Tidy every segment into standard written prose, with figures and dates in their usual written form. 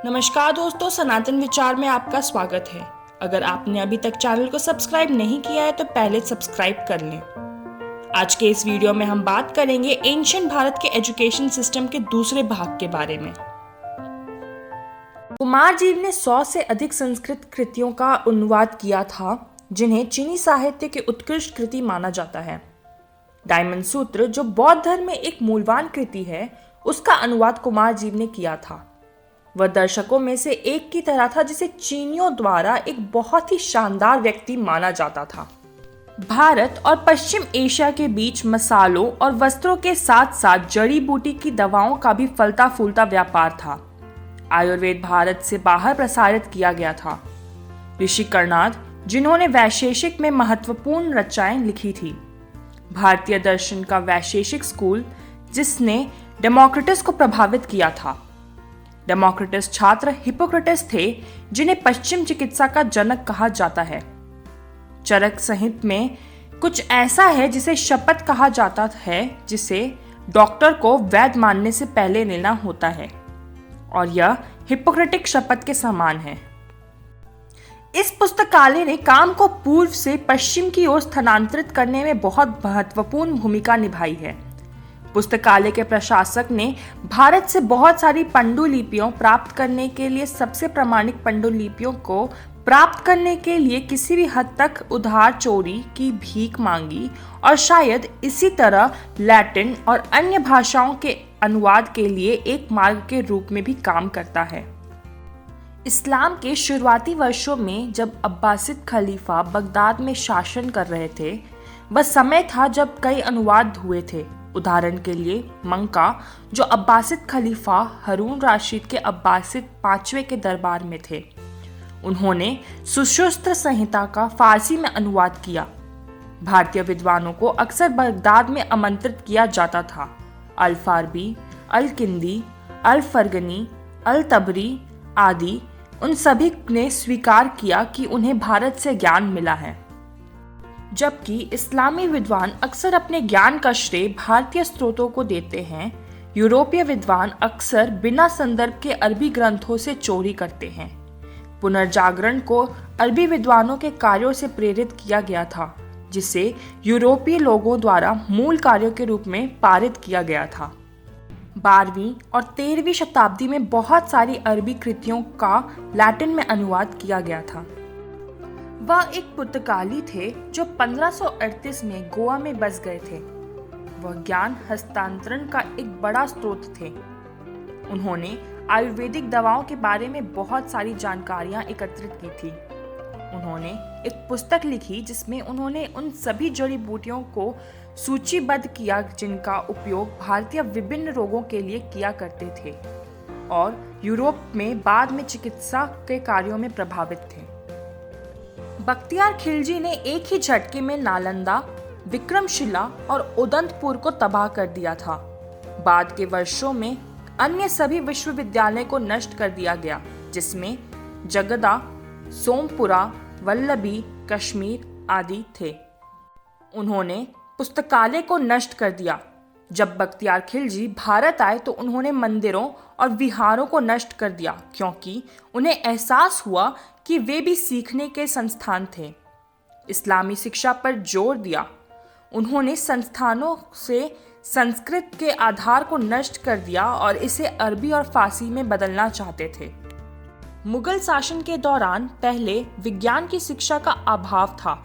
नमस्कार दोस्तों, सनातन विचार में आपका स्वागत है। अगर आपने अभी तक चैनल को सब्सक्राइब नहीं किया है तो पहले सब्सक्राइब कर लें। आज के इस वीडियो में हम बात करेंगे एंशिएंट भारत के एजुकेशन सिस्टम के दूसरे भाग के बारे में। कुमारजीव ने 100 से अधिक संस्कृत कृतियों का अनुवाद किया था, जिन्हें चीनी साहित्य की उत्कृष्ट कृति माना जाता है। डायमंड सूत्र, जो बौद्ध धर्म में एक मूल्यवान कृति है, उसका अनुवाद कुमारजीव ने किया था। वह दर्शकों में से एक की तरह था जिसे चीनियों द्वारा एक बहुत ही शानदार व्यक्ति माना जाता था। भारत और पश्चिम एशिया के बीच मसालों और वस्त्रों के साथ साथ जड़ी बूटी की दवाओं का भी फलता फूलता व्यापार था। आयुर्वेद भारत से बाहर प्रसारित किया गया था। ऋषि कर्णाद, जिन्होंने वैशेषिक में महत्वपूर्ण रचनाएं लिखी थी। भारतीय दर्शन का वैशेषिक स्कूल, जिसने डेमोक्रिटस को प्रभावित किया था। डेमोक्रिटस छात्र हिप्पोक्रेटस थे, जिन्हें पश्चिम चिकित्सा का जनक कहा जाता है। चरक संहिता में कुछ ऐसा है जिसे शपथ कहा जाता है, जिसे डॉक्टर को वैद्य मानने से पहले लेना होता है, और यह हिप्पोक्रेटिक शपथ के समान है। इस पुस्तकालय ने काम को पूर्व से पश्चिम की ओर स्थानांतरित करने में बहुत महत्वपूर्ण भूमिका निभाई है। पुस्तकालय के प्रशासक ने भारत से बहुत सारी पांडुलिपियों प्राप्त करने के लिए सबसे प्रामाणिक पांडुलिपियों को प्राप्त करने के लिए किसी भी हद तक उधार चोरी की भीख मांगी, और शायद इसी तरह लैटिन और अन्य भाषाओं के अनुवाद के लिए एक मार्ग के रूप में भी काम करता है। इस्लाम के शुरुआती वर्षों में जब अब्बासिद खलीफा बगदाद में शासन कर रहे थे, वह समय था जब कई अनुवाद हुए थे। उदाहरण के लिए मंका, जो अब्बासिद खलीफा हारून राशिद के अब्बासिद 5वें के दरबार में थे, उन्होंने सुश्रुत संहिता का फारसी में अनुवाद किया। भारतीय विद्वानों को अक्सर बगदाद में आमंत्रित किया जाता था। अल फारबी, अल किंदी, अल फरगनी, अल तबरी आदि उन सभी ने स्वीकार किया कि उन्हें भारत से ज्ञान मिला है। जबकि इस्लामी विद्वान अक्सर अपने ज्ञान का श्रेय भारतीय स्रोतों को देते हैं, यूरोपीय विद्वान अक्सर बिना संदर्भ के अरबी ग्रंथों से चोरी करते हैं। पुनर्जागरण को अरबी विद्वानों के कार्यों से प्रेरित किया गया था, जिसे यूरोपीय लोगों द्वारा मूल कार्यों के रूप में पारित किया गया था। 12वीं और 13वीं शताब्दी में बहुत सारी अरबी कृतियों का लैटिन में अनुवाद किया गया था। वह एक पुर्तगाली थे जो 1538 में गोवा में बस गए थे। वह ज्ञान हस्तांतरण का एक बड़ा स्रोत थे। उन्होंने आयुर्वेदिक दवाओं के बारे में बहुत सारी जानकारियां एकत्रित की थी। उन्होंने एक पुस्तक लिखी जिसमें उन्होंने उन सभी जड़ी बूटियों को सूचीबद्ध किया जिनका उपयोग भारतीय विभिन्न रोगों के लिए किया करते थे और यूरोप में बाद में चिकित्सा के कार्यों में प्रभावित थे। बख्तियार खिलजी ने एक ही झटके में नालंदा, विक्रमशिला और उदंतपुर को तबाह कर दिया था। बाद के वर्षों में अन्य सभी विश्वविद्यालयों को नष्ट कर दिया गया, जिसमें जगदा, सोमपुरा, वल्लभी, कश्मीर आदि थे। उन्होंने पुस्तकालय को नष्ट कर दिया। जब बख्तियार खिलजी भारत आए तो उन्होंने मंदिरों और विहारों को नष्ट कर दिया, क्योंकि उन्हें एहसास हुआ कि वे भी सीखने के संस्थान थे। इस्लामी शिक्षा पर जोर दिया। उन्होंने संस्थानों से संस्कृत के आधार को नष्ट कर दिया और इसे अरबी और फारसी में बदलना चाहते थे। मुगल शासन के दौरान पहले विज्ञान की शिक्षा का अभाव था।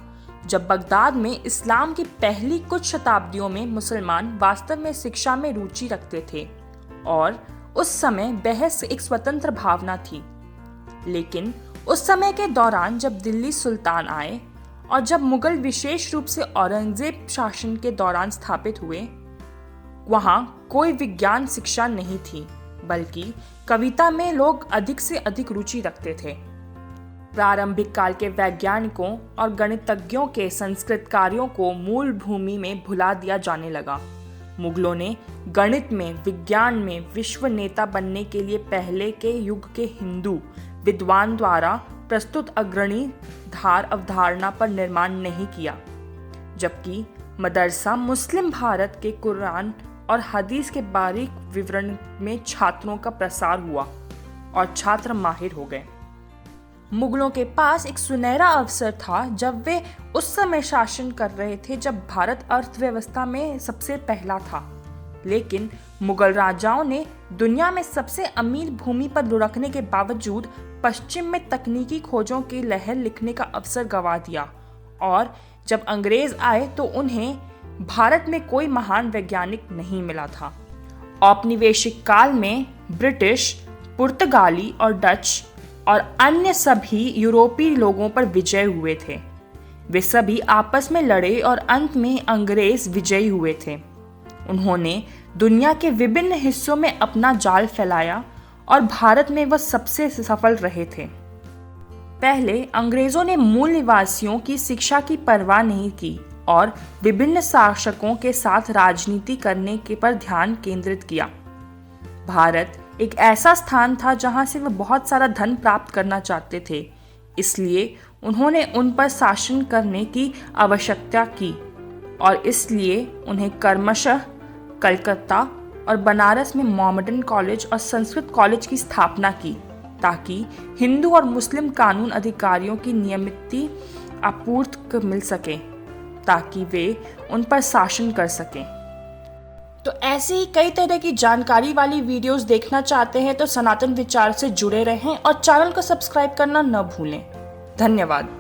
जब बगदाद में इस्लाम की पहली कुछ शताब्दियों में मुसलमान वास्तव में शिक्षा में रुचि रखते थे और उस समय बहस एक स्वतंत्र भावना थी। लेकिन उस समय के दौरान जब दिल्ली सुल्तान आए और जब मुगल विशेष रूप से औरंगजेब शासन के दौरान स्थापित हुए, वहां कोई विज्ञान शिक्षा नहीं थी, बल्कि कविता में लोग अधिक से अधिक रुचि रखते थे। प्रारंभिक काल के वैज्ञानिकों और गणितज्ञों के संस्कृत कार्यों को मूल भूमि में भुला दिया जाने लगा। मुगलों ने गणित में, विज्ञान में विश्व नेता बनने के लिए पहले के युग के हिंदू विद्वान द्वारा प्रस्तुत अग्रणी धार अवधारणा पर निर्माण नहीं किया, जबकि मदरसा मुस्लिम भारत के कुरान और हदीस के बारीक विवरण में छात्रों का प्रसार हुआ। और छात्र माहिर हो गए। मुगलों के पास एक सुनहरा अवसर था जब वे उस समय शासन कर रहे थे जब भारत अर्थव्यवस्था में सबसे पहला था। लेकिन मुगल राजाओं ने दुनिया में सबसे अमीर भूमि पर लुढ़कने के बावजूद पश्चिम में तकनीकी खोजों की लहर लिखने का अवसर गंवा दिया, और जब अंग्रेज आए तो उन्हें भारत में कोई महान वैज्ञानिक नहीं मिला था। औपनिवेशिक काल में ब्रिटिश, पुर्तगाली और डच और अन्य सभी यूरोपीय लोगों पर विजय हुए थे। वे सभी आपस में लड़े और अंत में अंग्रेज विजयी हुए थे। उन्होंने दुनिया के विभिन्न हिस्सों में अपना जाल फैलाया और भारत में वह सबसे सफल रहे थे। पहले अंग्रेजों ने मूल निवासियों की शिक्षा की परवाह नहीं की और विभिन्न शासकों के साथ राजनीति करने के पर ध्यान केंद्रित किया। भारत एक ऐसा स्थान था जहां से वे बहुत सारा धन प्राप्त करना चाहते थे, इसलिए उन्होंने उन पर शासन करने की आवश्यकता की और इसलिए उन्हें क्रमशः कलकत्ता और बनारस में मोहम्मडन कॉलेज और संस्कृत कॉलेज की स्थापना की, ताकि हिंदू और मुस्लिम कानून अधिकारियों की नियमित आपूर्ति मिल सके, ताकि वे उन पर शासन कर सकें। तो ऐसे ही कई तरह की जानकारी वाली वीडियोस देखना चाहते हैं तो सनातन विचार से जुड़े रहें और चैनल को सब्सक्राइब करना न भूलें। धन्यवाद।